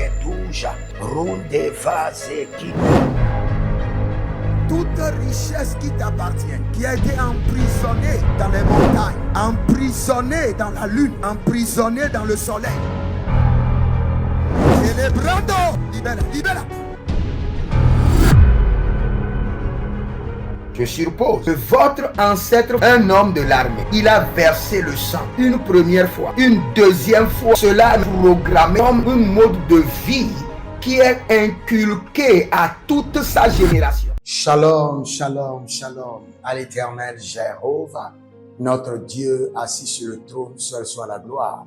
Ketuja, Runde Vazeki. Toute richesse qui t'appartient, qui a été emprisonnée dans les montagnes, emprisonnée dans la lune, emprisonnée dans le soleil. Celebrando, libera, libera. Je suppose que votre ancêtre, un homme de l'armée, il a versé le sang une première fois, une deuxième fois. Cela est programmé comme un mode de vie qui est inculqué à toute sa génération. Shalom, shalom, shalom à l'Éternel Jéhovah, notre Dieu assis sur le trône, seul soit la gloire,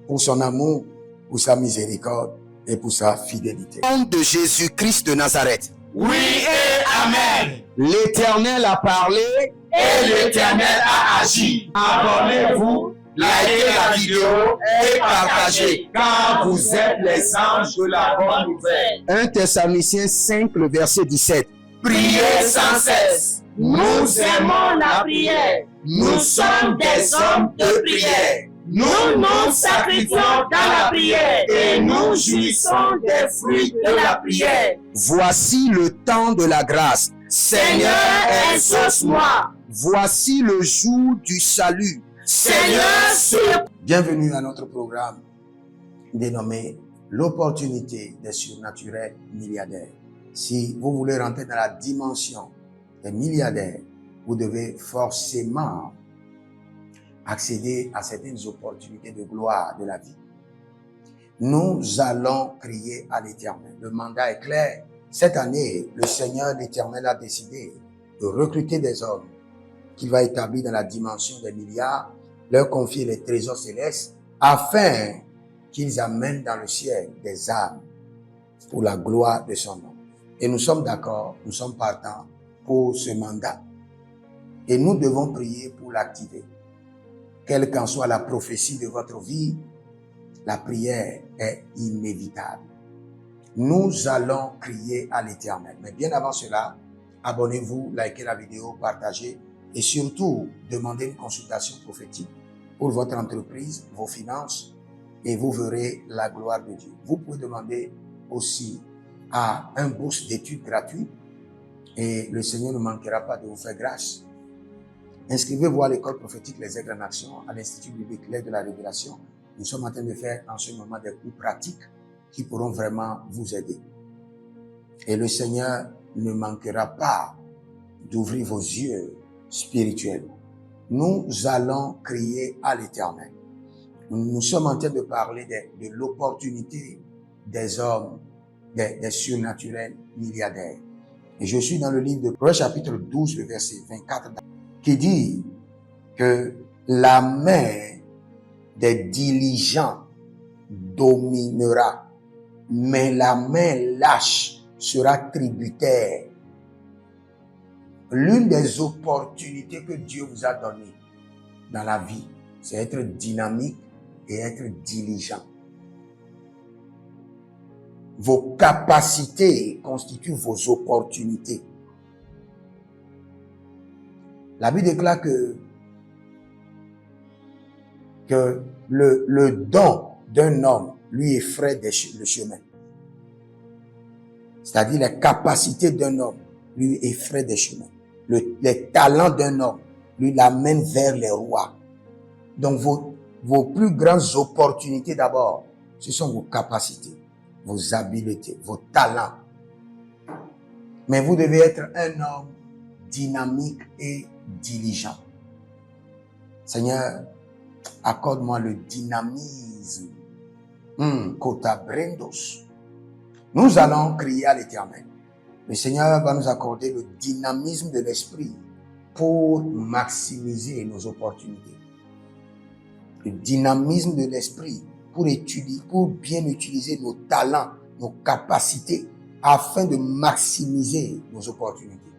pour son amour, pour sa miséricorde et pour sa fidélité. Au nom de Jésus-Christ de Nazareth. Oui et Amen. L'Éternel a parlé et l'Éternel a agi. Abonnez-vous, likez la vidéo et partagez, car vous êtes les anges de la bonne nouvelle. 1 Thessaloniciens 5, le verset 17. Priez sans cesse. Nous aimons la prière. Nous sommes des hommes de prière. Nous nous sacrifions dans la prière et nous jouissons des fruits de la prière. Voici le temps de la grâce. Seigneur, exauce-moi. Voici le jour du salut. Seigneur, sur... Bienvenue à notre programme dénommé l'opportunité des surnaturels milliardaires. Si vous voulez rentrer dans la dimension des milliardaires, vous devez forcément accéder à certaines opportunités de gloire de la vie. Nous allons crier à l'Éternel. Le mandat est clair. Cette année, le Seigneur l'Éternel a décidé de recruter des hommes qu'il va établir dans la dimension des milliards, leur confier les trésors célestes afin qu'ils amènent dans le ciel des âmes pour la gloire de son nom. Et nous sommes d'accord, nous sommes partants pour ce mandat. Et nous devons prier pour l'activer. Quelle qu'en soit la prophétie de votre vie, la prière est inévitable. Nous allons crier à l'Éternel. Mais bien avant cela, abonnez-vous, likez la vidéo, partagez et surtout, demandez une consultation prophétique pour votre entreprise, vos finances et vous verrez la gloire de Dieu. Vous pouvez demander aussi à un bourse d'études gratuit et le Seigneur ne manquera pas de vous faire grâce. Inscrivez-vous à l'école prophétique Les Aigles en Action, à l'Institut biblique L'aide de la Révélation. Nous sommes en train de faire en ce moment des cours pratiques qui pourront vraiment vous aider. Et le Seigneur ne manquera pas d'ouvrir vos yeux spirituels. Nous allons crier à l'Éternel. Nous sommes en train de parler de l'opportunité des hommes, des surnaturels milliardaires. Et je suis dans le livre de Proverbes chapitre 12, le verset 24, qui dit que la main des diligents dominera, mais la main lâche sera tributaire. L'une des opportunités que Dieu vous a données dans la vie, c'est être dynamique et être diligent. Vos capacités constituent vos opportunités. La Bible déclare que le don d'un homme lui effraie le chemin. C'est-à-dire les capacités d'un homme lui effraient des chemins. Les talents d'un homme lui l'amènent vers les rois. Donc vos plus grandes opportunités d'abord, ce sont vos capacités, vos habiletés, vos talents. Mais vous devez être un homme dynamique et diligent. Seigneur, accorde-moi le dynamisme. Kota Brendos. Nous allons crier à l'Éternel. Le Seigneur va nous accorder le dynamisme de l'esprit pour maximiser nos opportunités. Le dynamisme de l'esprit pour bien utiliser nos talents, nos capacités afin de maximiser nos opportunités.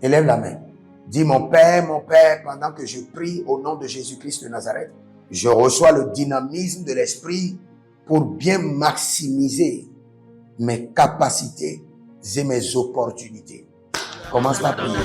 Élève la main. Dis mon Père, pendant que je prie au nom de Jésus-Christ de Nazareth, je reçois le dynamisme de l'esprit pour bien maximiser mes capacités et mes opportunités. Commence à prier.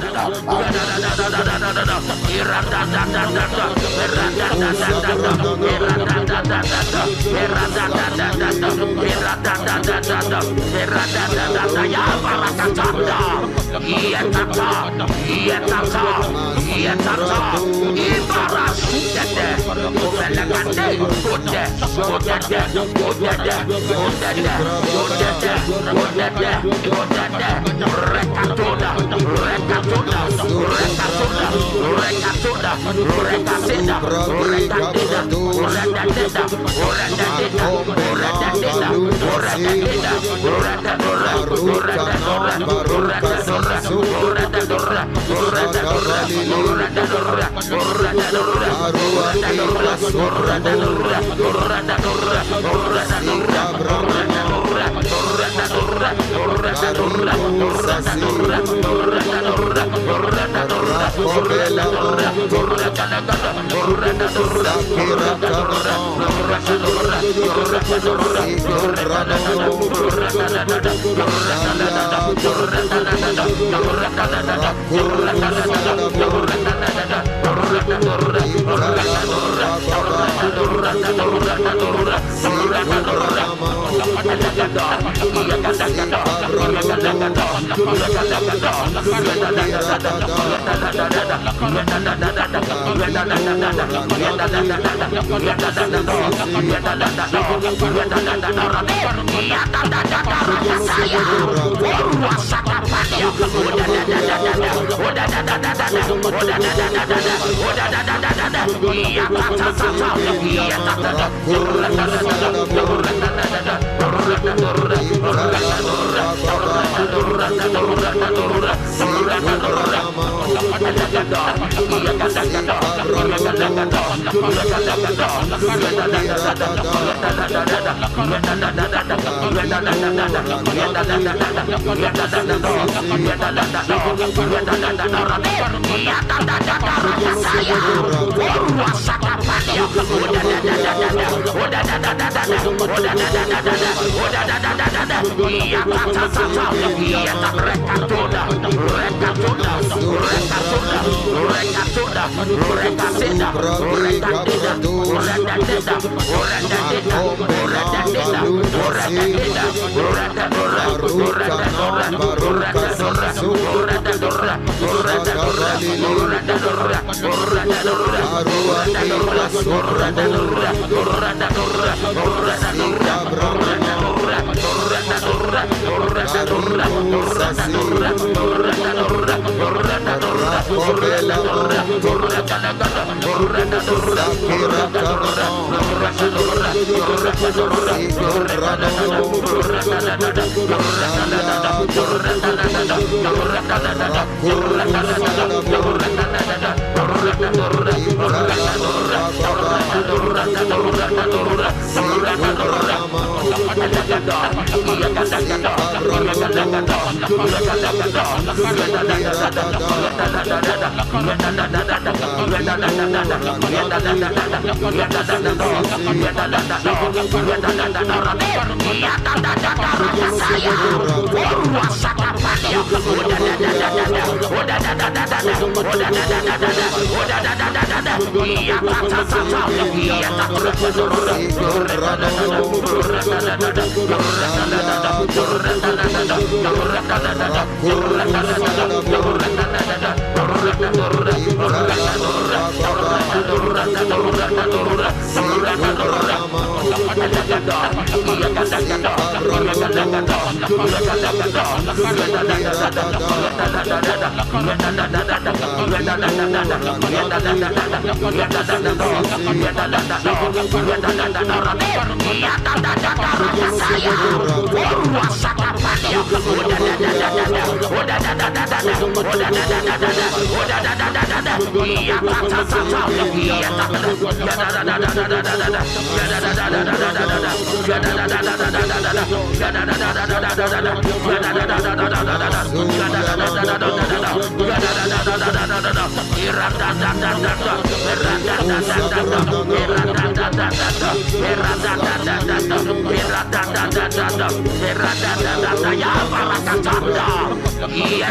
Ia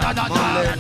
Ranta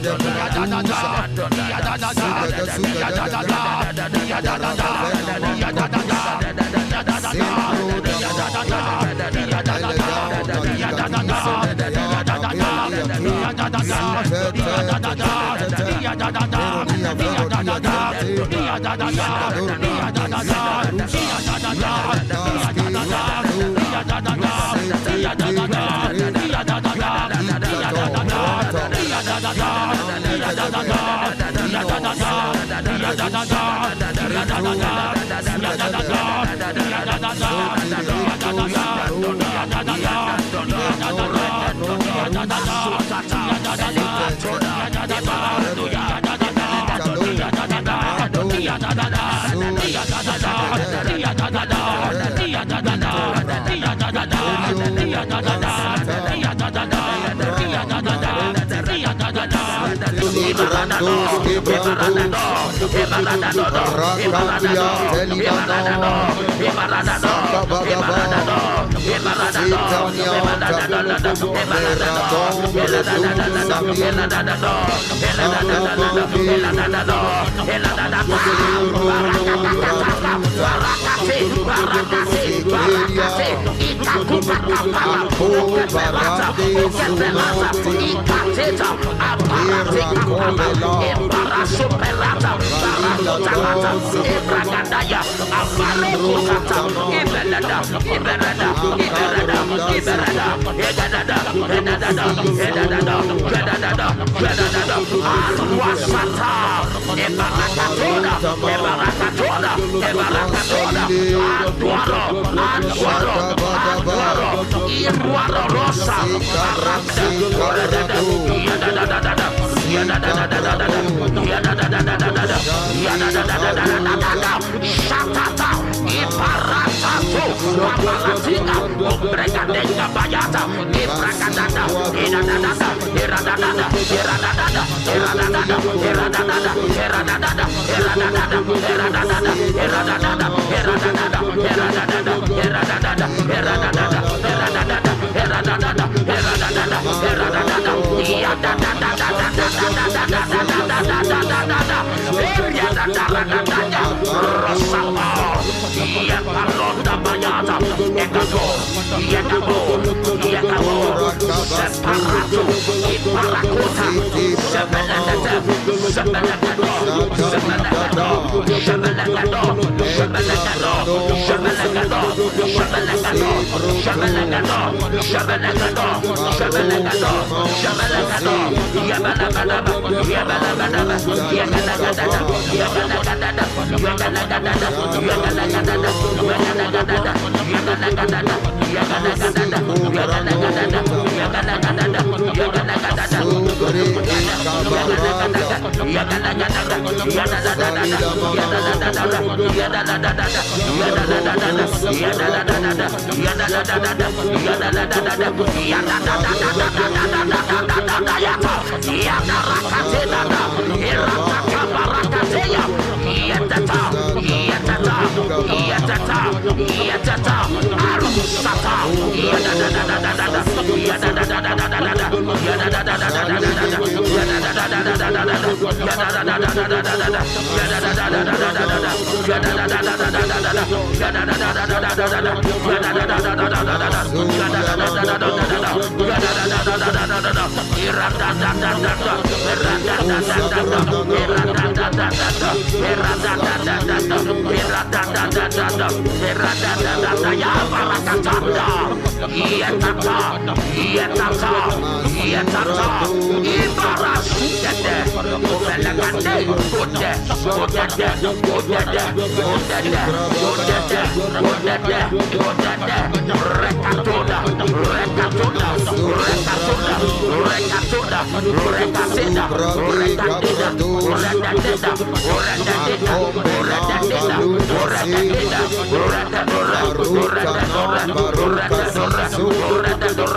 Baruka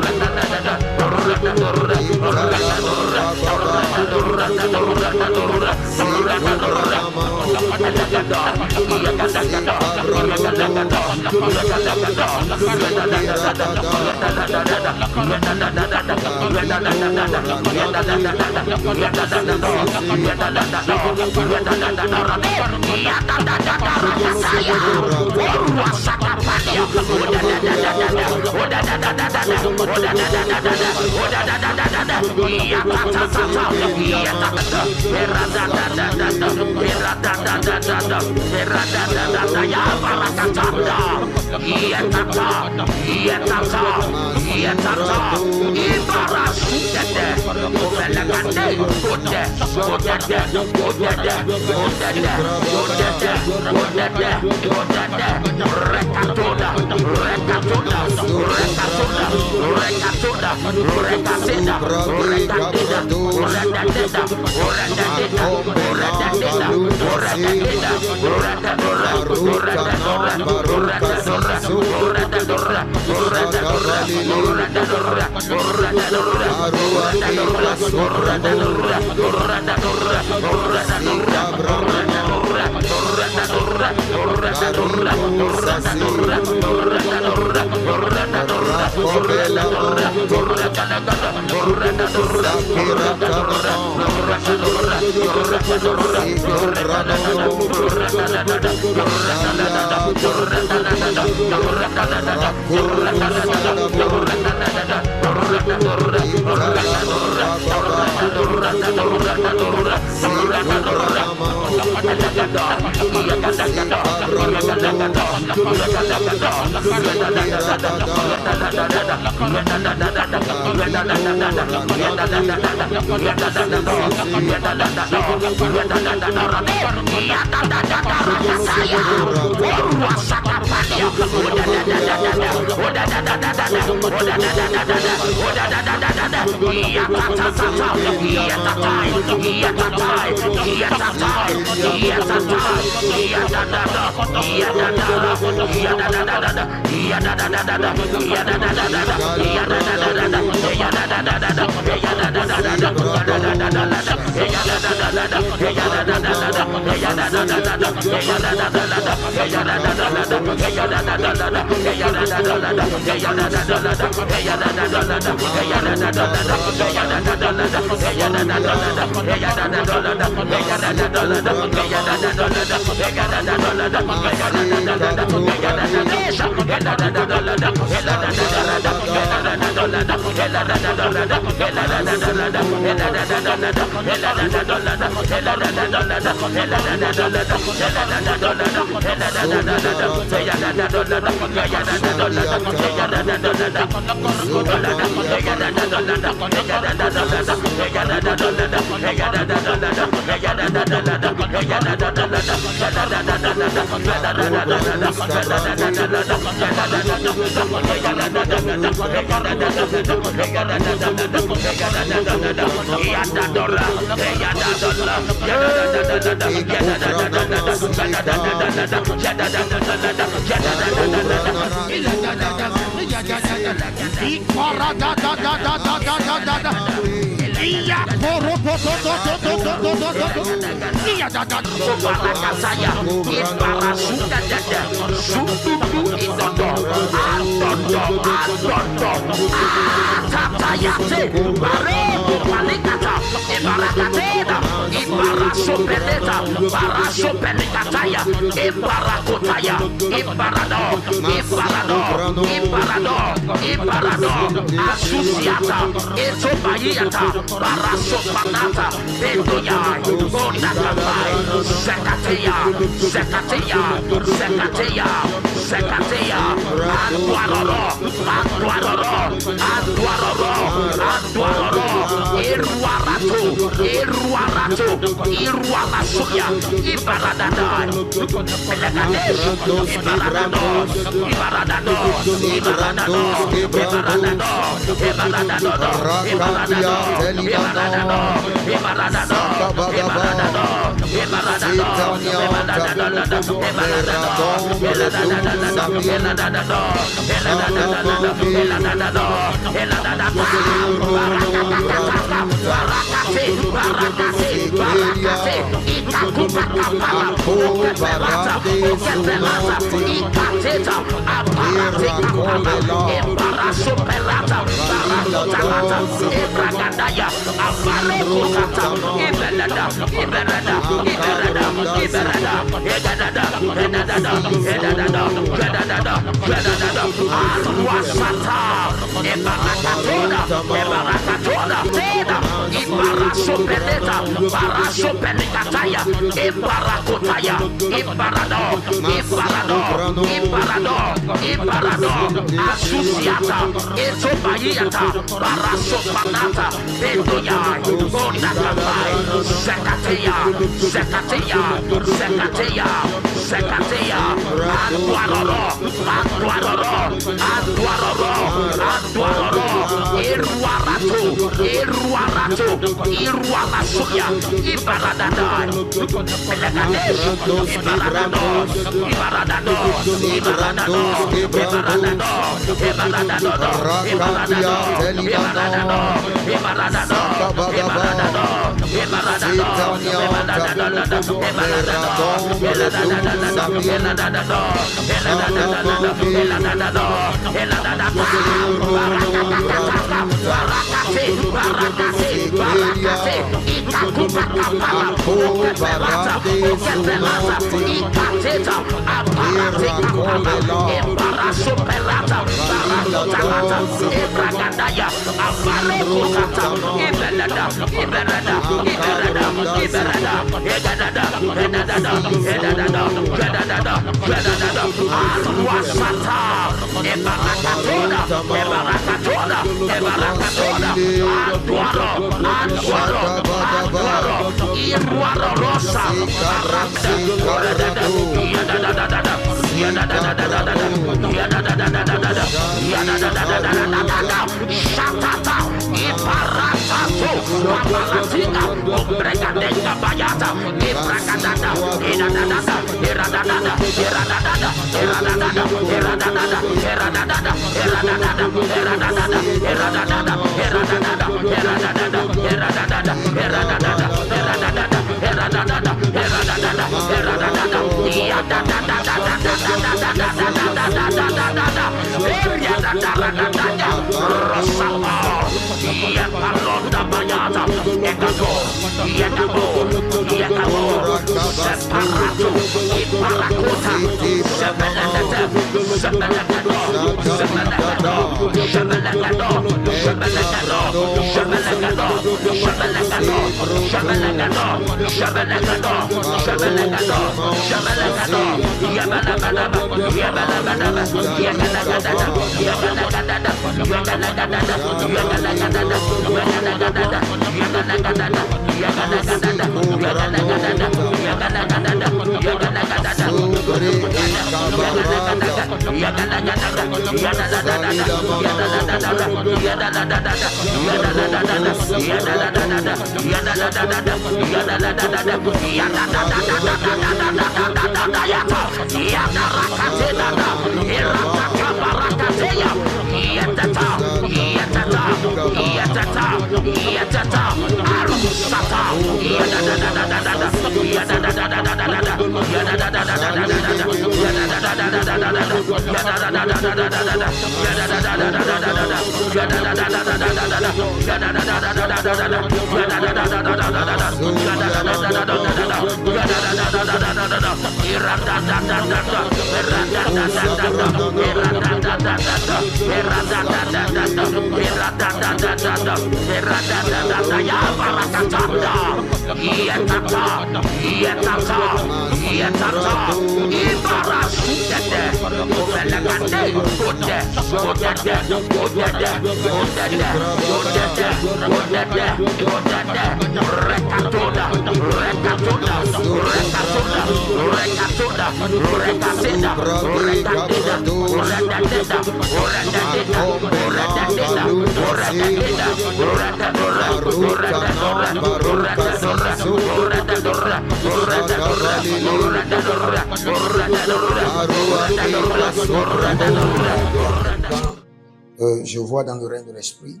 Je vois dans le règne de l'esprit,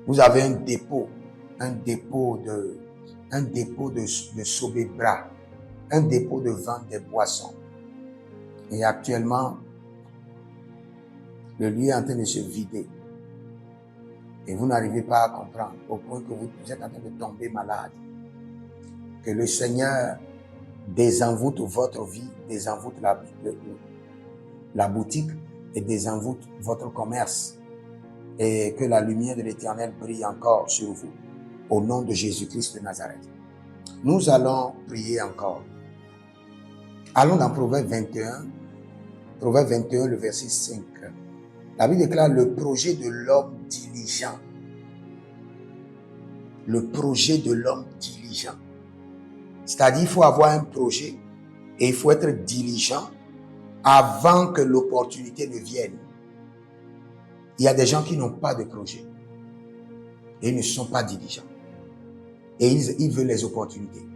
vous avez un dépôt de Sobebra, un dépôt de vente des boissons. Et actuellement, le lieu est en train de se vider. Et vous n'arrivez pas à comprendre, au point que vous êtes en train de tomber malade. Que le Seigneur désenvoûte votre vie, désenvoûte la boutique et désenvoûte votre commerce. Et que la lumière de l'Éternel brille encore sur vous. Au nom de Jésus-Christ de Nazareth. Nous allons prier encore. Allons dans Proverbe 21. Proverbe 21, le verset 5. La Bible déclare le projet de l'homme diligent. Le projet de l'homme diligent. C'est-à-dire, il faut avoir un projet et il faut être diligent avant que l'opportunité ne vienne. Il y a des gens qui n'ont pas de projet et ils ne sont pas diligents. Et ils veulent les opportunités.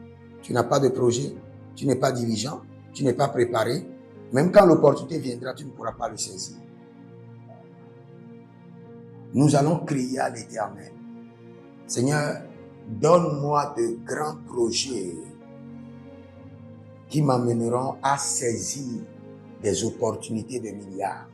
Tu n'as pas de projet, tu n'es pas diligent, tu n'es pas préparé. Même quand l'opportunité viendra, tu ne pourras pas le saisir. Nous allons crier à l'Éternel. Seigneur, donne-moi de grands projets qui m'amèneront à saisir des opportunités de milliards.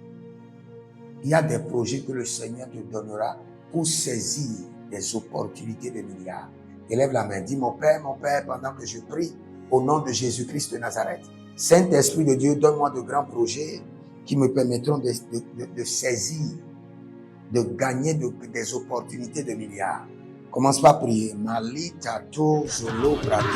Il y a des projets que le Seigneur te donnera pour saisir des opportunités de milliards. Élève la main, dis mon Père, pendant que je prie au nom de Jésus-Christ de Nazareth. Saint-Esprit de Dieu, donne-moi de grands projets qui me permettront de saisir, de gagner des opportunités de milliards. Commence par prier. Malita to zolo brade.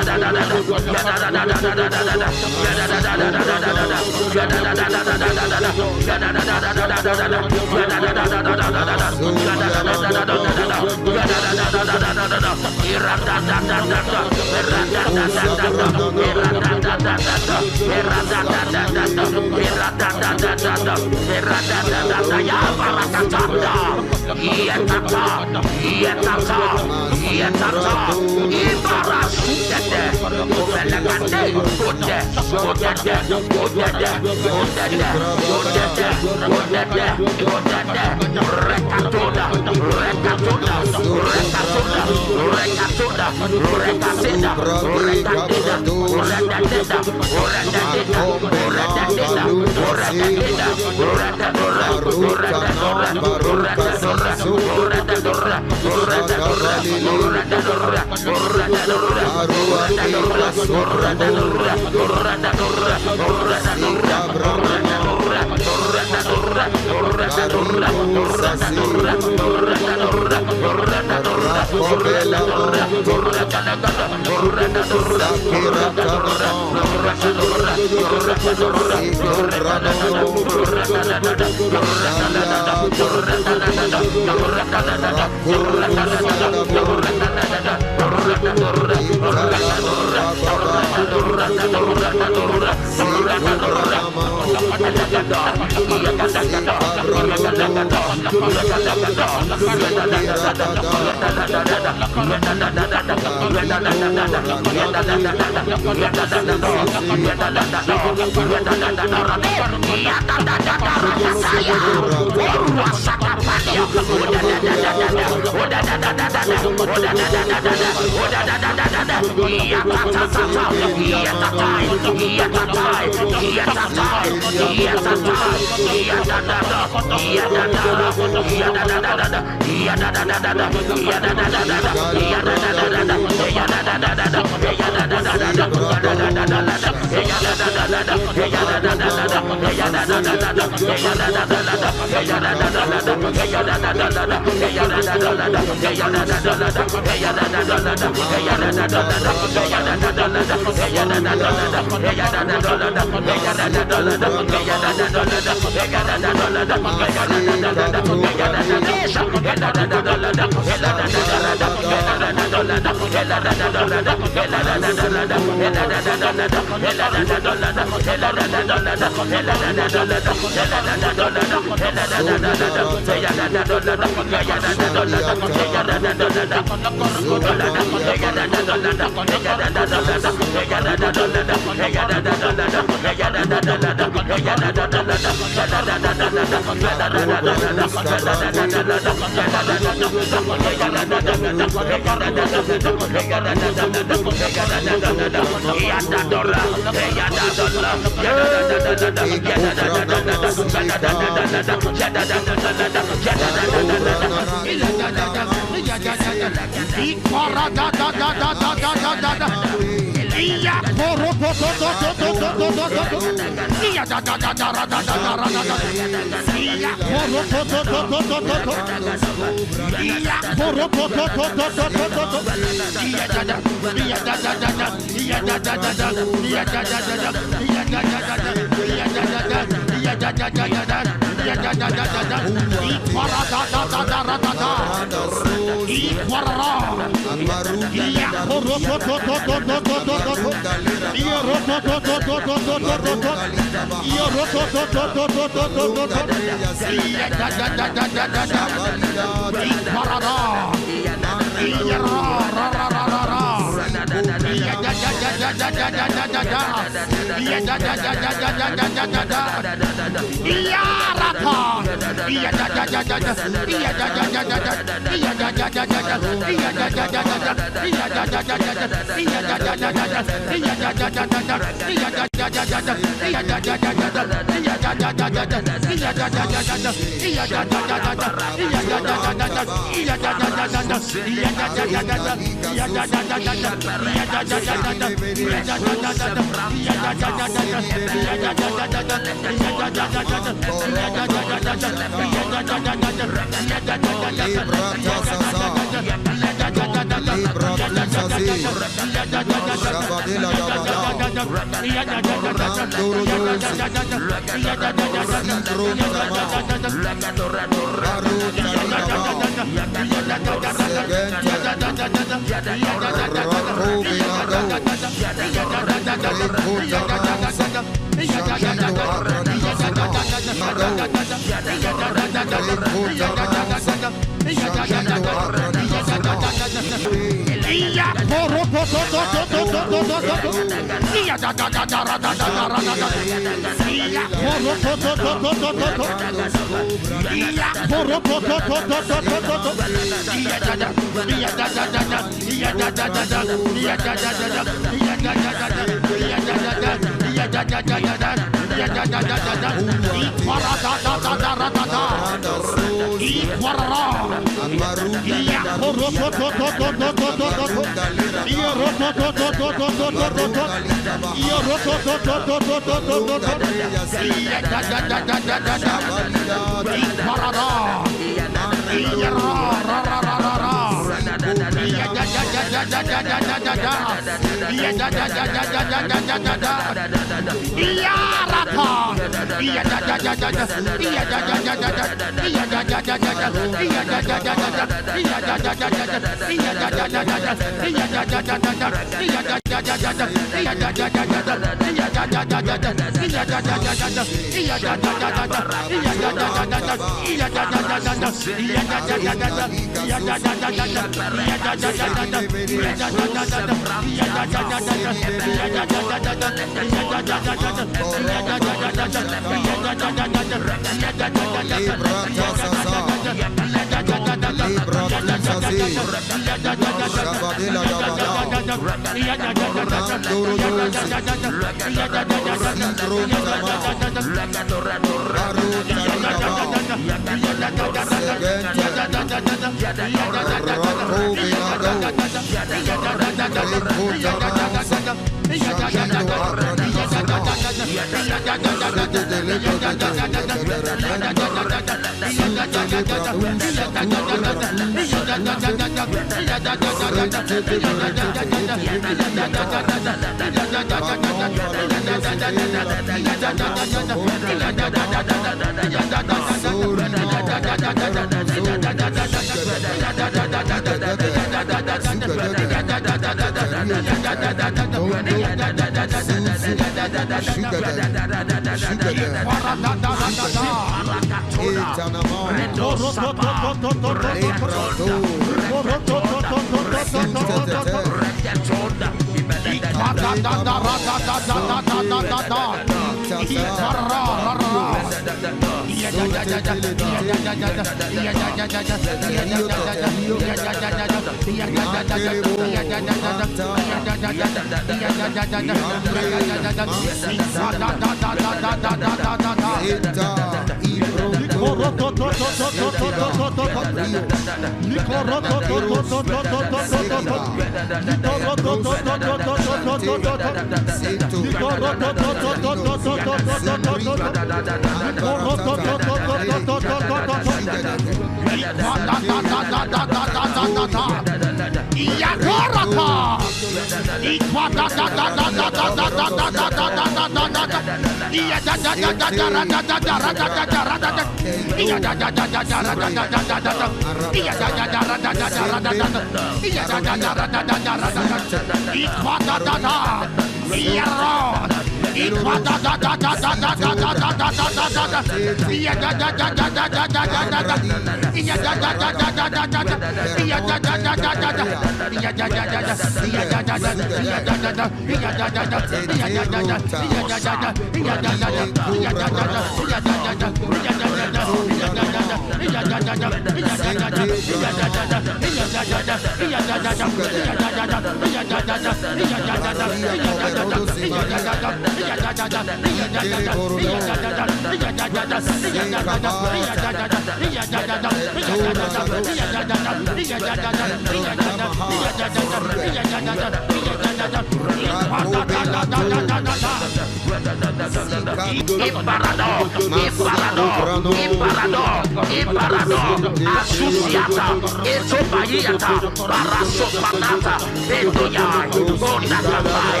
Asusiata, Etobayata, Barasopanata, Bedoyai, Ondakabai,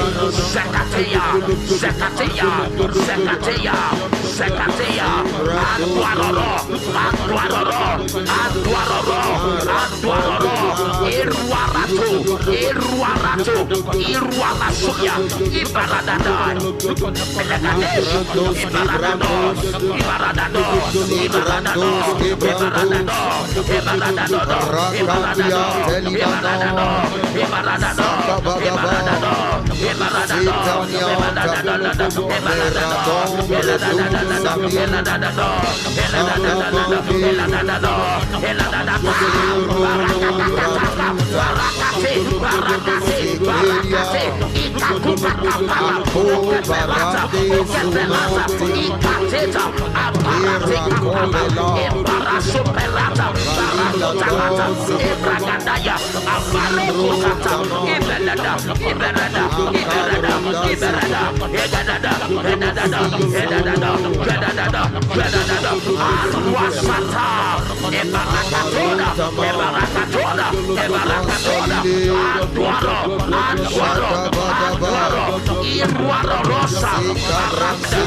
Zekateya, Zekateya, Zekateya, Zekateya, Anduaroro, Anduaroro, Anduaroro, Anduaroro, Iruarato, Iruarato, Iruarasuya, Ibaradadai, Belekadesh, Ibaradados, Ibaradados, Ibaradados, Superata, Baratotanata, Ebragadaya, Abalokota, Iberada, Iberada, Iberada, Iberada, Egadada, Edadada, Edadada, Edadada, Edadada, Arwasata, Ebarakatona, Ebarakatona, Ebarakatona, Anduaro, Anduaro, Anduaro, Iruaro Rosa, Aranda,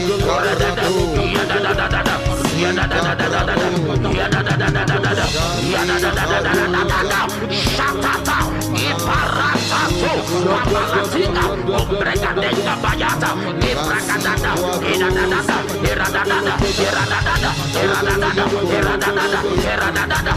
Yadadadada, Shatata, Iparatato, Papalatina, Obregadenga Bayata, Ibragadada, Iradadada, Iradadada, Iradadada, Iradadada, Iradadada, Iradadada, Iradadada,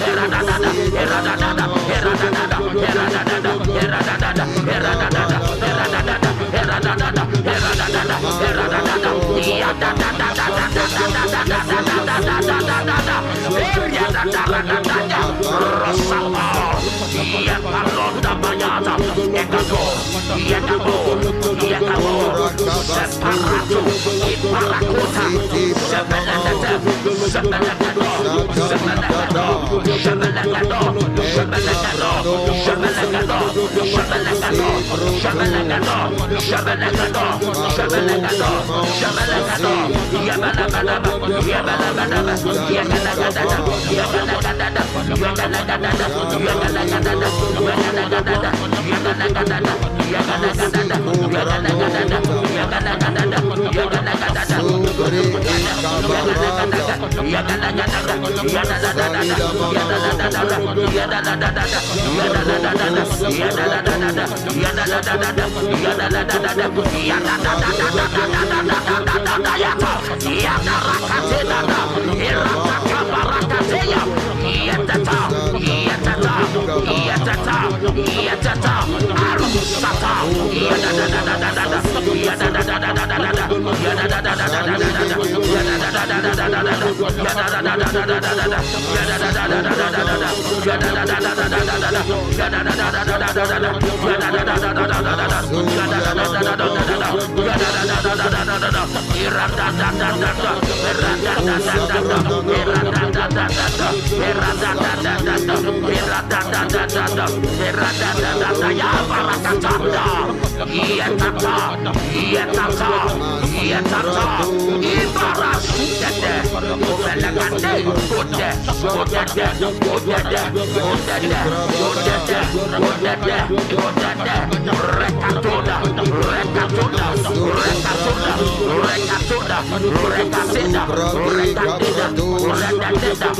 Iradadada, Iradadada, Iradadada, Iradadada, Iradadada, Iradadada, Iradadada, Iradadada, Iradadada, Iradadada,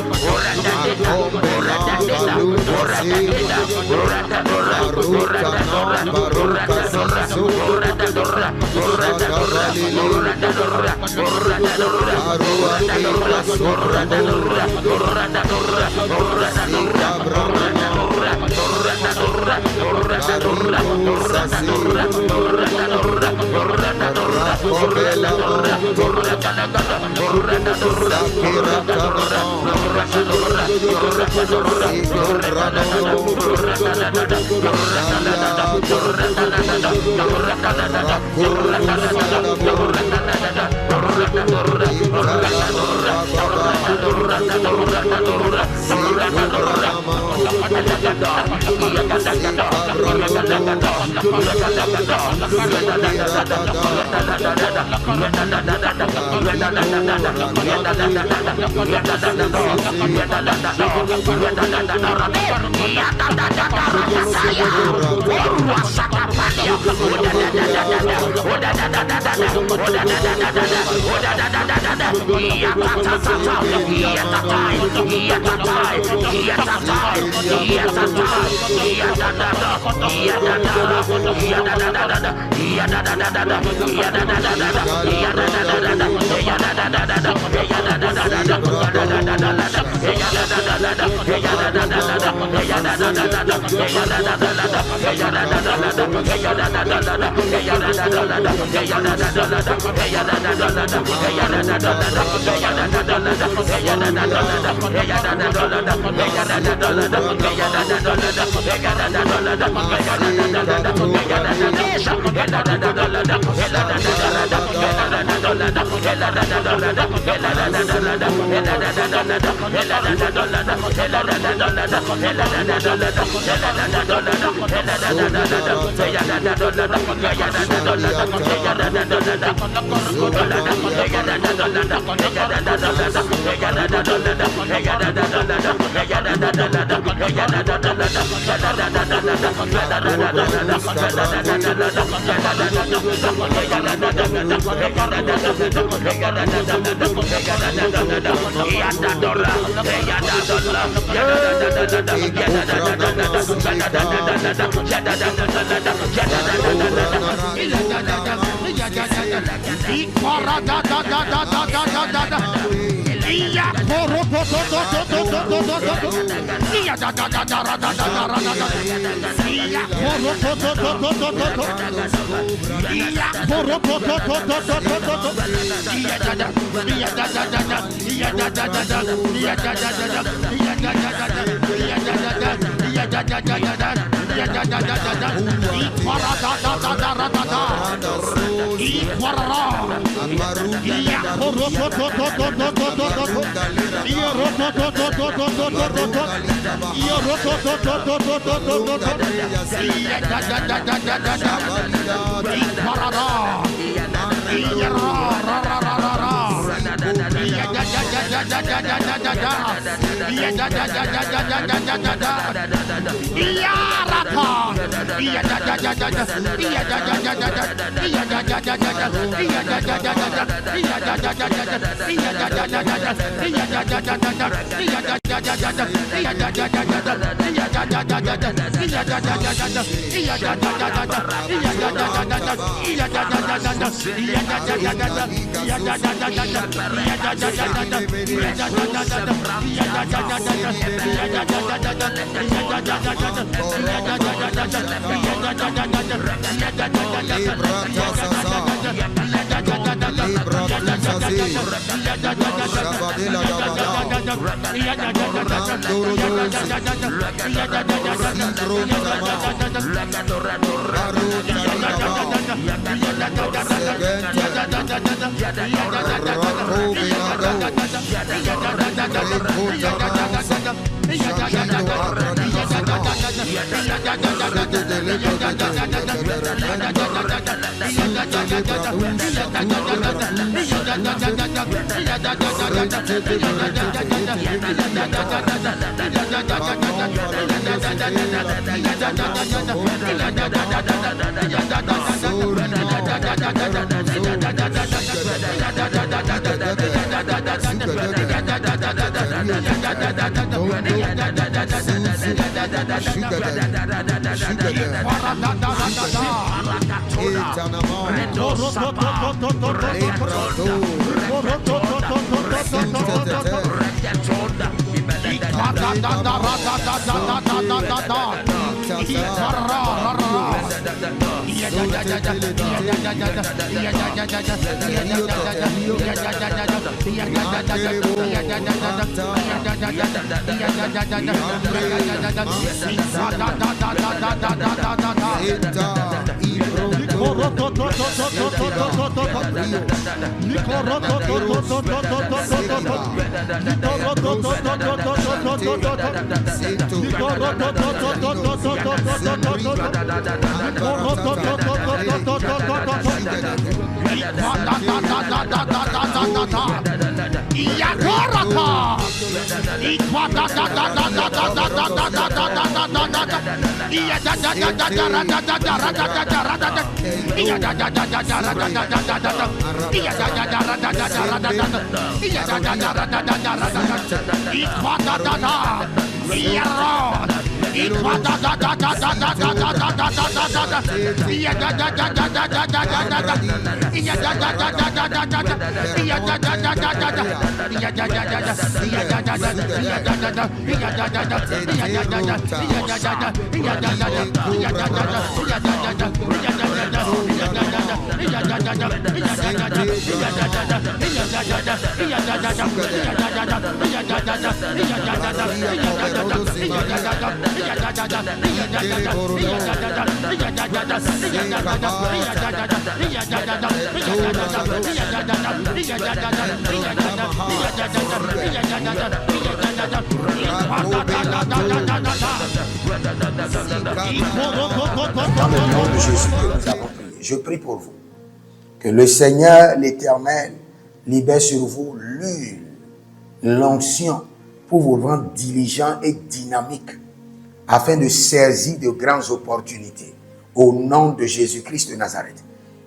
Dans le nom de Jésus que nous avons prié, je prie pour vous. Que le Seigneur, l'Éternel, libère sur vous l'huile, l'onction pour vous rendre diligents et dynamiques afin de saisir de grandes opportunités au nom de Jésus-Christ de Nazareth.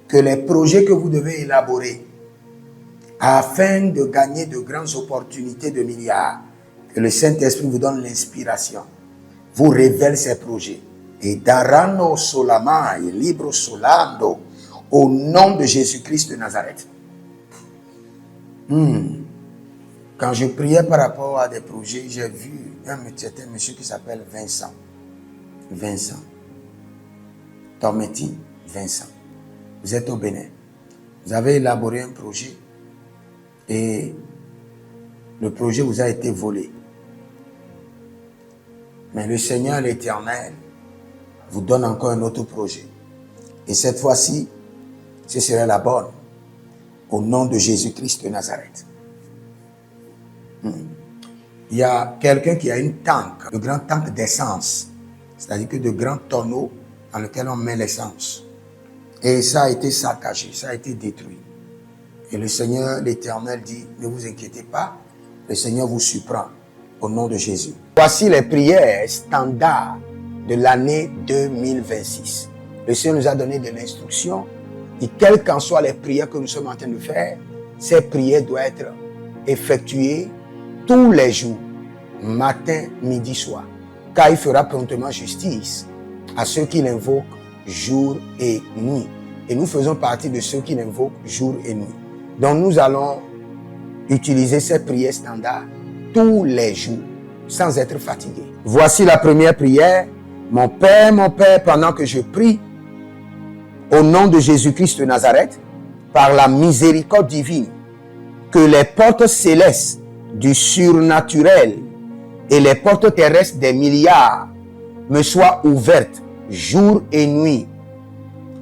Que les projets que vous devez élaborer afin de gagner de grandes opportunités de milliards, que le Saint-Esprit vous donne l'inspiration, vous révèle ces projets. Et darano solama et libro solando au nom de Jésus-Christ de Nazareth. Quand je priais par rapport à des projets, j'ai vu un certain monsieur qui s'appelle Vincent. Tormetti Vincent. Vous êtes au Bénin. Vous avez élaboré un projet et le projet vous a été volé. Mais le Seigneur, l'Éternel, vous donne encore un autre projet. Et cette fois-ci, ce serait la bonne. Au nom de Jésus-Christ de Nazareth. Il y a quelqu'un qui a une tank, de grand tank d'essence. C'est-à-dire que de grands tonneaux dans lesquels on met l'essence. Et ça a été saccagé, ça a été détruit. Et le Seigneur, l'Éternel dit, ne vous inquiétez pas, le Seigneur vous surprend au nom de Jésus. Voici les prières standards de l'année 2026. Le Seigneur nous a donné de l'instruction et quelles qu'en soient les prières que nous sommes en train de faire, ces prières doivent être effectuées tous les jours, matin, midi, soir. Car il fera promptement justice à ceux qui l'invoquent jour et nuit. Et nous faisons partie de ceux qui l'invoquent jour et nuit. Donc nous allons utiliser ces prières standards tous les jours, sans être fatigués. Voici la première prière. Mon Père, pendant que je prie, au nom de Jésus-Christ de Nazareth, par la miséricorde divine, que les portes célestes du surnaturel et les portes terrestres des milliards me soient ouvertes jour et nuit,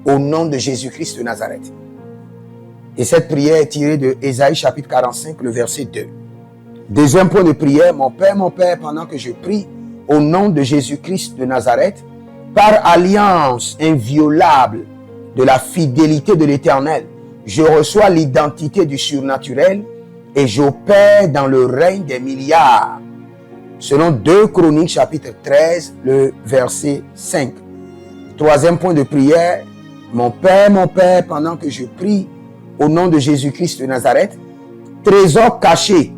au nom de Jésus-Christ de Nazareth. Et cette prière est tirée de Ésaïe chapitre 45, le verset 2. Deuxième point de prière, mon Père, pendant que je prie, au nom de Jésus-Christ de Nazareth, par alliance inviolable de la fidélité de l'Éternel, je reçois l'identité du surnaturel et j'opère dans le règne des milliards. Selon 2 Chroniques chapitre 13, le verset 5. Troisième point de prière, mon Père, pendant que je prie, au nom de Jésus-Christ de Nazareth, trésor caché,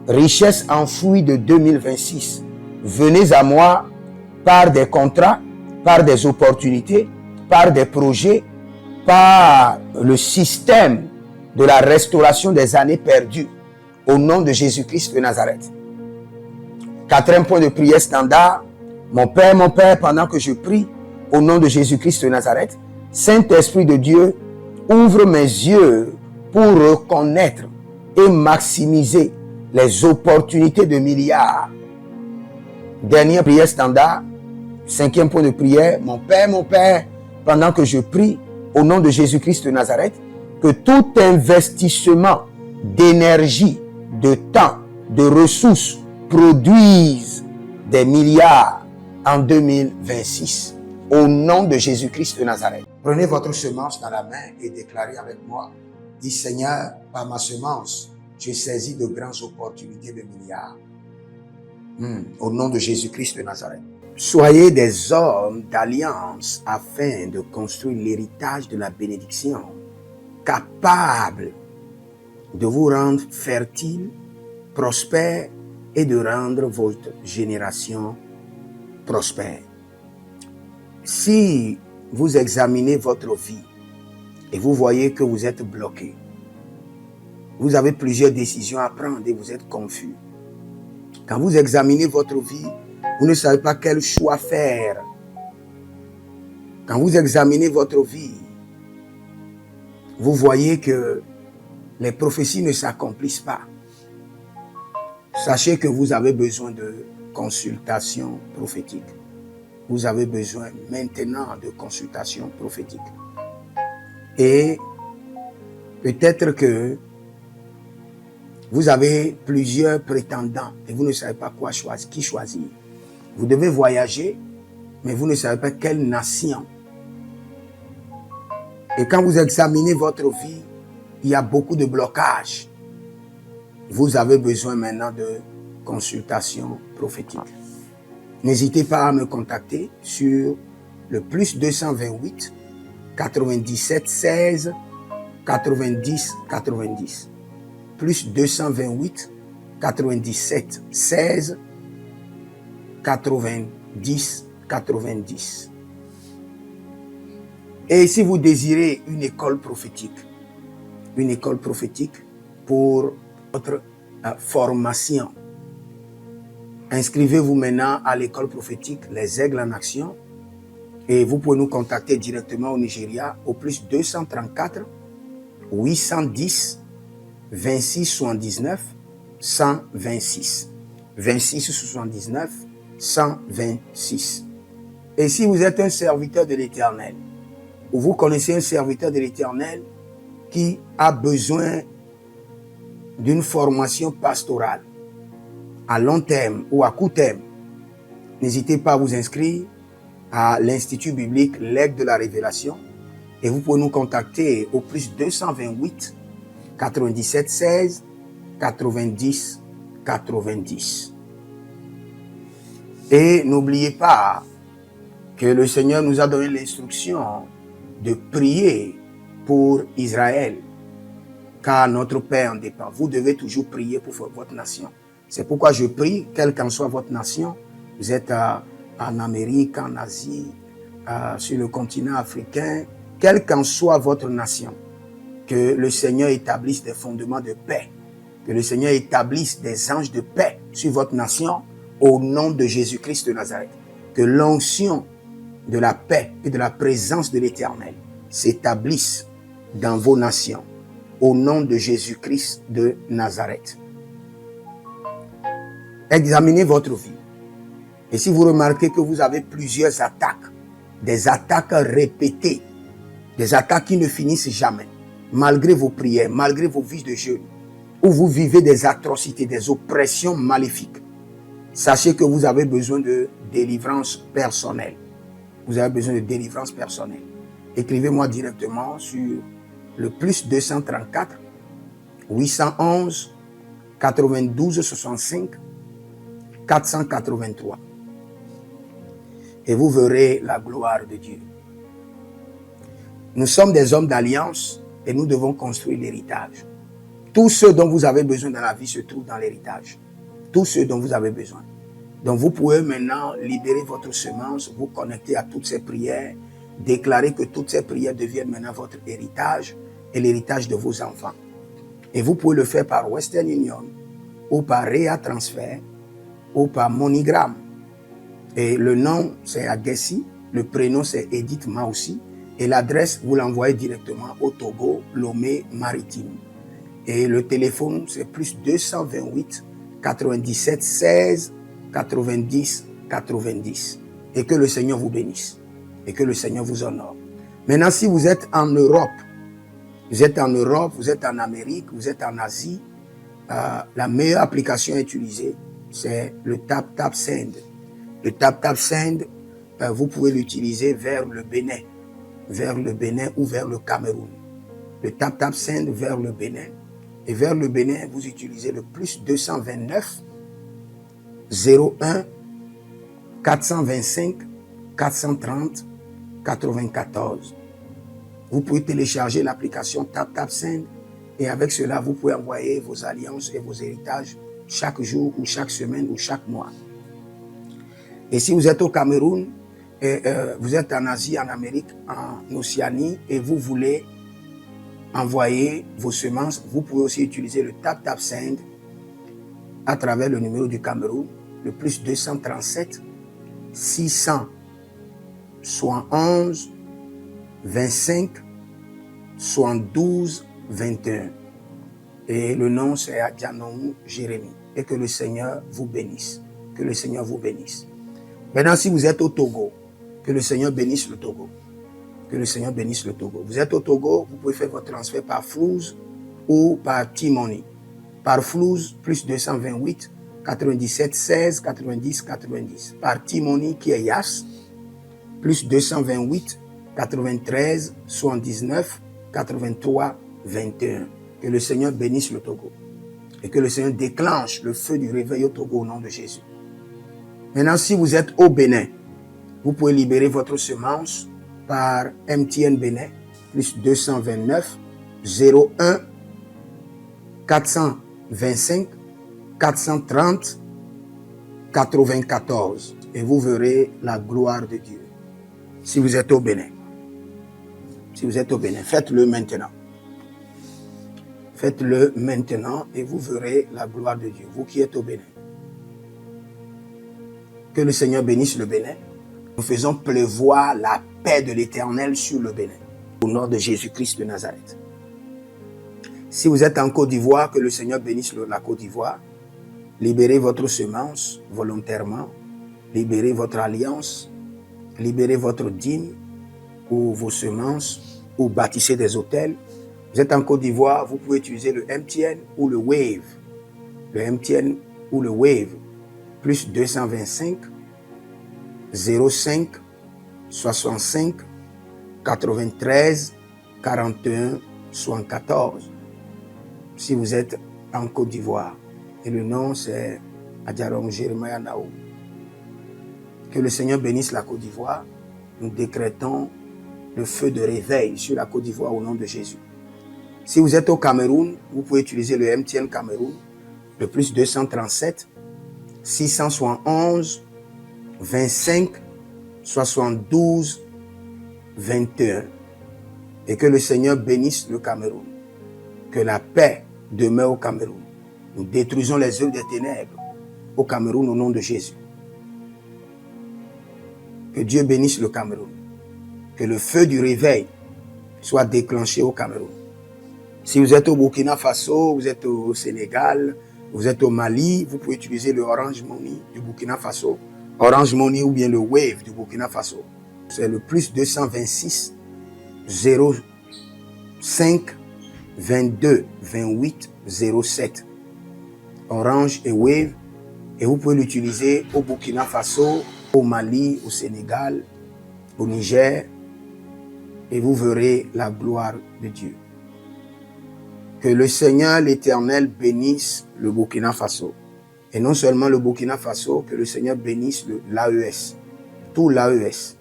richesse enfouie de 2026, venez à moi par des contrats, par des opportunités, par des projets, par le système de la restauration des années perdues, au nom de Jésus-Christ de Nazareth. Quatrième point de prière standard. Mon Père, pendant que je prie, au nom de Jésus-Christ de Nazareth, Saint-Esprit de Dieu, ouvre mes yeux pour reconnaître et maximiser les opportunités de milliards. Dernière prière standard. Cinquième point de prière. Mon Père, pendant que je prie, au nom de Jésus-Christ de Nazareth, que tout investissement d'énergie, de temps, de ressources produise des milliards en 2026. Au nom de Jésus-Christ de Nazareth. Prenez votre semence dans la main et déclarez avec moi. Dis Seigneur, par ma semence, j'ai saisi de grandes opportunités de milliards. Au nom de Jésus-Christ de Nazareth. Soyez des hommes d'alliance afin de construire l'héritage de la bénédiction, capables de vous rendre fertile, prospère et de rendre votre génération prospère. Si vous examinez votre vie et vous voyez que vous êtes bloqué, vous avez plusieurs décisions à prendre et vous êtes confus. Quand vous examinez votre vie, vous ne savez pas quel choix faire. Quand vous examinez votre vie, vous voyez que les prophéties ne s'accomplissent pas. Sachez que vous avez besoin de consultation prophétique. Vous avez besoin maintenant de consultation prophétique. Et peut-être que vous avez plusieurs prétendants et vous ne savez pas qui choisir. Vous devez voyager, mais vous ne savez pas quelle nation. Et quand vous examinez votre vie, il y a beaucoup de blocages. Vous avez besoin maintenant de consultation prophétique. N'hésitez pas à me contacter sur le +228 97 16 90 90. +228 97 16 90 90. Et si vous désirez une école prophétique pour votre formation, inscrivez-vous maintenant à l'école prophétique Les Aigles en Action et vous pouvez nous contacter directement au Nigeria au +234 810 26 79 126. 26 79 126. Et si vous êtes un serviteur de l'Éternel, ou vous connaissez un serviteur de l'Éternel qui a besoin d'une formation pastorale à long terme ou à court terme, n'hésitez pas à vous inscrire à l'Institut biblique L'Aigle de la Révélation et vous pouvez nous contacter au +228 97 16 90 90. Et n'oubliez pas que le Seigneur nous a donné l'instruction de prier pour Israël, car notre paix en dépend. Vous devez toujours prier pour votre nation. C'est pourquoi je prie, quelle qu'en soit votre nation, vous êtes en Amérique, en Asie, sur le continent africain, quelle qu'en soit votre nation, que le Seigneur établisse des fondements de paix, que le Seigneur établisse des anges de paix sur votre nation, au nom de Jésus-Christ de Nazareth. Que l'onction de la paix et de la présence de l'Éternel s'établisse dans vos nations, au nom de Jésus-Christ de Nazareth. Examinez votre vie. Et si vous remarquez que vous avez plusieurs attaques, des attaques répétées, des attaques qui ne finissent jamais, malgré vos prières, malgré vos vies de jeûne, où vous vivez des atrocités, des oppressions maléfiques, sachez que vous avez besoin de délivrance personnelle. Vous avez besoin de délivrance personnelle. Écrivez-moi directement sur le +234 811 92 65 483. Et vous verrez la gloire de Dieu. Nous sommes des hommes d'alliance et nous devons construire l'héritage. Tout ce dont vous avez besoin dans la vie se trouve dans l'héritage. Tout ce dont vous avez besoin. Donc vous pouvez maintenant libérer votre semence, vous connecter à toutes ces prières, déclarer que toutes ces prières deviennent maintenant votre héritage et l'héritage de vos enfants. Et vous pouvez le faire par Western Union ou par Rea Transfer ou par MoneyGram. Et le nom, c'est Agessi. Le prénom, c'est Edith Maussi. Et l'adresse, vous l'envoyez directement au Togo, Lomé Maritime. Et le téléphone, c'est plus 228 97 16 90 90. Et que le Seigneur vous bénisse. Et que le Seigneur vous honore. Maintenant, si vous êtes en Europe, vous êtes en Amérique, vous êtes en Asie, la meilleure application à utiliser, c'est le TapTapSend. Le TapTapSend, vous pouvez l'utiliser vers le Bénin ou vers le Cameroun. Le TapTapSend vers le Bénin. Et vers le Bénin, vous utilisez le plus 229 01 425 430 94. Vous pouvez télécharger l'application TapTapSend et avec cela, vous pouvez envoyer vos alliances et vos héritages chaque jour ou chaque semaine ou chaque mois. Et si vous êtes au Cameroun, vous êtes en Asie, en Amérique, en Océanie et vous voulez envoyer vos semences, vous pouvez aussi utiliser le TapTapSend à travers le numéro du Cameroun, le plus 237 671 25 72 21. Et le nom c'est Adjanou Jérémie. Et que le Seigneur vous bénisse. Que le Seigneur vous bénisse. Maintenant, si vous êtes au Togo, que le Seigneur bénisse le Togo. Que le Seigneur bénisse le Togo. Vous êtes au Togo, vous pouvez faire votre transfert par Flouz ou par T-Money. Par Flouz, plus 228 97 16 90 90. Par T-Money qui est Yas, plus 228 93 79 83 21. Que le Seigneur bénisse le Togo. Et que le Seigneur déclenche le feu du réveil au Togo au nom de Jésus. Maintenant, si vous êtes au Bénin, vous pouvez libérer votre semence par MTN Bénin, plus 229 01 425 430 94. Et vous verrez la gloire de Dieu. Si vous êtes au Bénin. Si vous êtes au Bénin, faites-le maintenant. Faites-le maintenant et vous verrez la gloire de Dieu, vous qui êtes au Bénin. Que le Seigneur bénisse le Bénin. Nous faisons pleuvoir la paix de l'Éternel sur le Bénin, au nom de Jésus-Christ de Nazareth. Si vous êtes en Côte d'Ivoire, que le Seigneur bénisse la Côte d'Ivoire. Libérez votre semence volontairement. Libérez votre alliance. Libérez votre dîme ou vos semences ou bâtissez des hôtels. Vous êtes en Côte d'Ivoire, vous pouvez utiliser le MTN ou le Wave. Le MTN ou le Wave. Plus 225 05 65 93 41 74. Si vous êtes en Côte d'Ivoire. Et le nom c'est Adjaron Jeremiah Naou. Que le Seigneur bénisse la Côte d'Ivoire. Nous décrétons le feu de réveil sur la Côte d'Ivoire au nom de Jésus. Si vous êtes au Cameroun, vous pouvez utiliser le MTN Cameroun, le plus 237 671 25 72 21. Et que le Seigneur bénisse le Cameroun. Que la paix demeure au Cameroun. Nous détruisons les œuvres des ténèbres au Cameroun au nom de Jésus. Que Dieu bénisse le Cameroun. Que le feu du réveil soit déclenché au Cameroun. Si vous êtes au Burkina Faso, vous êtes au Sénégal, vous êtes au Mali, vous pouvez utiliser le Orange Money du Burkina Faso. Orange Money ou bien le Wave du Burkina Faso. C'est le plus 226 05 22 28 07. Orange et Wave. Et vous pouvez l'utiliser au Burkina Faso, au Mali, au Sénégal, au Niger. Et vous verrez la gloire de Dieu. Que le Seigneur l'Éternel bénisse le Burkina Faso. Et non seulement le Burkina Faso, que le Seigneur bénisse l'AES, tout l'AES.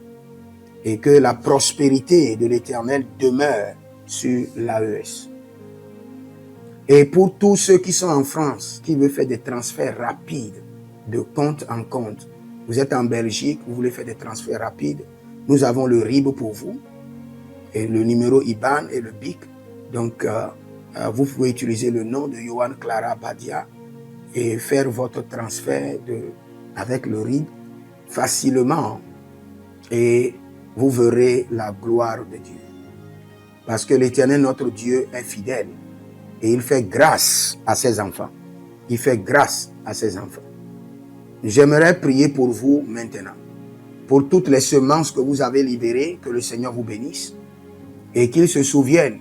Et que la prospérité de l'Éternel demeure sur l'AES. Et pour tous ceux qui sont en France, qui veulent faire des transferts rapides de compte en compte, vous êtes en Belgique, vous voulez faire des transferts rapides, nous avons le RIB pour vous, et le numéro IBAN et le BIC. Donc, vous pouvez utiliser le nom de Yohan Clara Badia et faire votre transfert avec le RIB facilement et vous verrez la gloire de Dieu. Parce que l'Éternel, notre Dieu, est fidèle et il fait grâce à ses enfants. Il fait grâce à ses enfants. J'aimerais prier pour vous maintenant, pour toutes les semences que vous avez libérées, que le Seigneur vous bénisse et qu'il se souvienne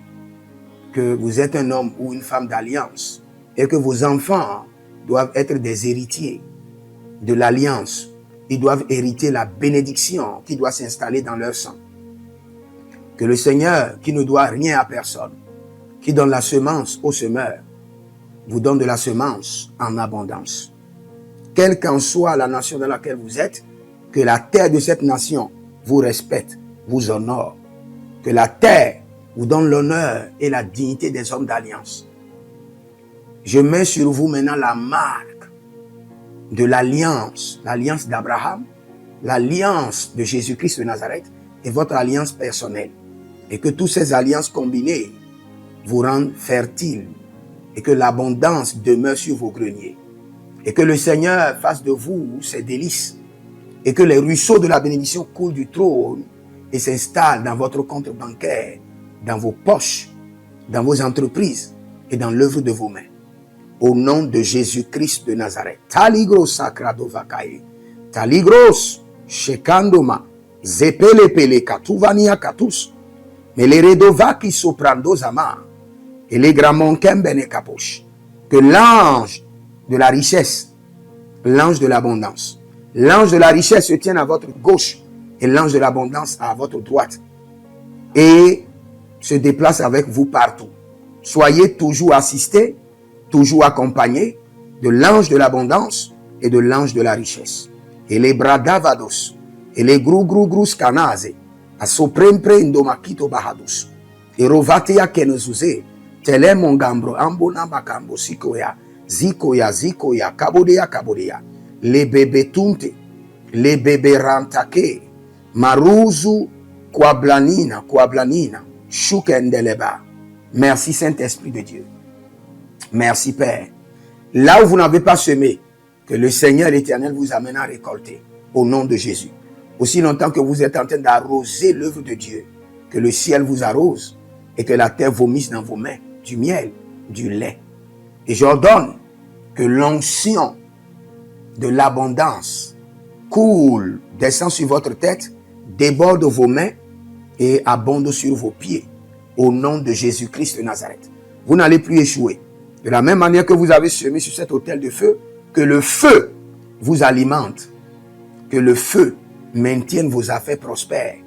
que vous êtes un homme ou une femme d'alliance et que vos enfants doivent être des héritiers de l'alliance. Ils doivent hériter la bénédiction qui doit s'installer dans leur sang. Que le Seigneur, qui ne doit rien à personne, qui donne la semence au semeur, vous donne de la semence en abondance. Quelle qu'en soit la nation dans laquelle vous êtes, que la terre de cette nation vous respecte, vous honore. Que la terre vous donne l'honneur et la dignité des hommes d'alliance. Je mets sur vous maintenant la marque de l'alliance d'Abraham, l'alliance de Jésus-Christ de Nazareth et votre alliance personnelle. Et que toutes ces alliances combinées vous rendent fertiles et que l'abondance demeure sur vos greniers. Et que le Seigneur fasse de vous ses délices et que les ruisseaux de la bénédiction coulent du trône et s'installent dans votre compte bancaire, dans vos poches, dans vos entreprises et dans l'œuvre de vos mains. Au nom de Jésus-Christ de Nazareth. Taligros sacradovakae. Taligros shekandoma. Zepelepele katuvania katus. Meleredovaki soprandozama. Et les gramonkembene kaposh. Que l'ange de la richesse, l'ange de l'abondance, l'ange de la richesse se tienne à votre gauche et l'ange de l'abondance à votre droite. Et se déplace avec vous partout. Soyez toujours assistés, toujours accompagné de l'ange de l'abondance et de l'ange de la richesse. Et les bradavados, et les grou scanaze, a soprempre indomakito bahadus, et rovatea kenezuze, tele mongambro ambona makambo sikoya, zikoya, kabodea, les bébés tunte, les bébés rantake, maruzu, kwablanina, shukendeleba. Merci Saint-Esprit de Dieu. Merci Père. Là où vous n'avez pas semé, que le Seigneur l'Éternel vous amène à récolter au nom de Jésus. Aussi longtemps que vous êtes en train d'arroser l'œuvre de Dieu, que le ciel vous arrose et que la terre vomisse dans vos mains du miel, du lait. Et j'ordonne que l'onction de l'abondance coule, descend sur votre tête, déborde vos mains et abonde sur vos pieds au nom de Jésus-Christ de Nazareth. Vous n'allez plus échouer. De la même manière que vous avez semé sur cet autel de feu, que le feu vous alimente, que le feu maintienne vos affaires prospères,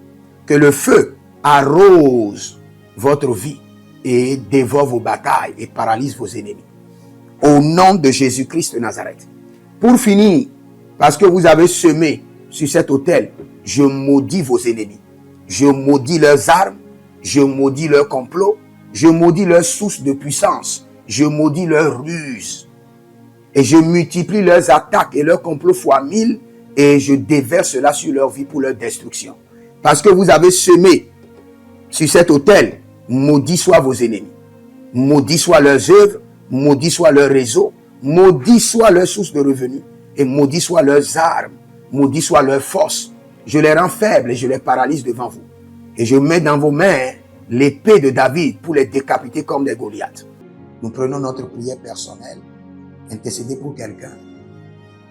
que le feu arrose votre vie et dévore vos batailles et paralyse vos ennemis. Au nom de Jésus-Christ de Nazareth. Pour finir, parce que vous avez semé sur cet autel, je maudis vos ennemis. Je maudis leurs armes, je maudis leurs complots, je maudis leurs sources de puissance, je maudis leurs ruses. Et je multiplie leurs attaques et leurs complots fois 1000 et je déverse cela sur leur vie pour leur destruction. Parce que vous avez semé sur cet autel, maudit soient vos ennemis, maudit soient leurs œuvres, maudit soit leur réseau, maudit soit leur source de revenus et maudit soient leurs armes, maudit soit leur force. Je les rends faibles et je les paralyse devant vous. Et je mets dans vos mains l'épée de David pour les décapiter comme des Goliaths. Nous prenons notre prière personnelle, intercéder pour quelqu'un.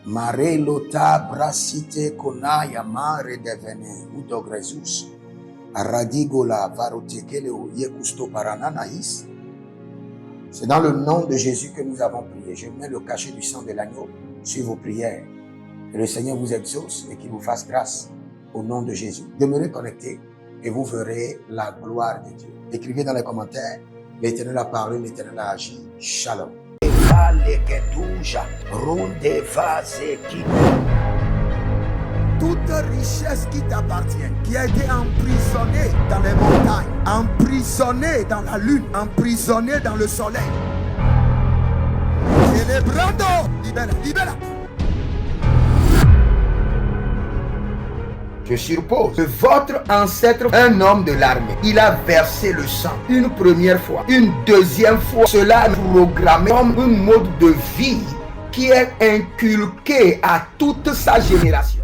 Mare lota brasite konaya mare devene udogrezus. Aradigola varotekele o yekusto parananaïs. C'est dans le nom de Jésus que nous avons prié. Je mets le cachet du sang de l'agneau sur vos prières. Que le Seigneur vous exauce et qu'il vous fasse grâce au nom de Jésus. Demeurez connectés et vous verrez la gloire de Dieu. Écrivez dans les commentaires, l'Éternel a parlé, l'Éternel a agi. Shalom. Toute richesse qui t'appartient, qui a été emprisonnée dans les montagnes, emprisonnée dans la lune, emprisonnée dans le soleil. Célébrando, libera. Je suppose que votre ancêtre, un homme de l'armée, il a versé le sang une première fois, une deuxième fois. Cela est programmé comme un mode de vie qui est inculqué à toute sa génération.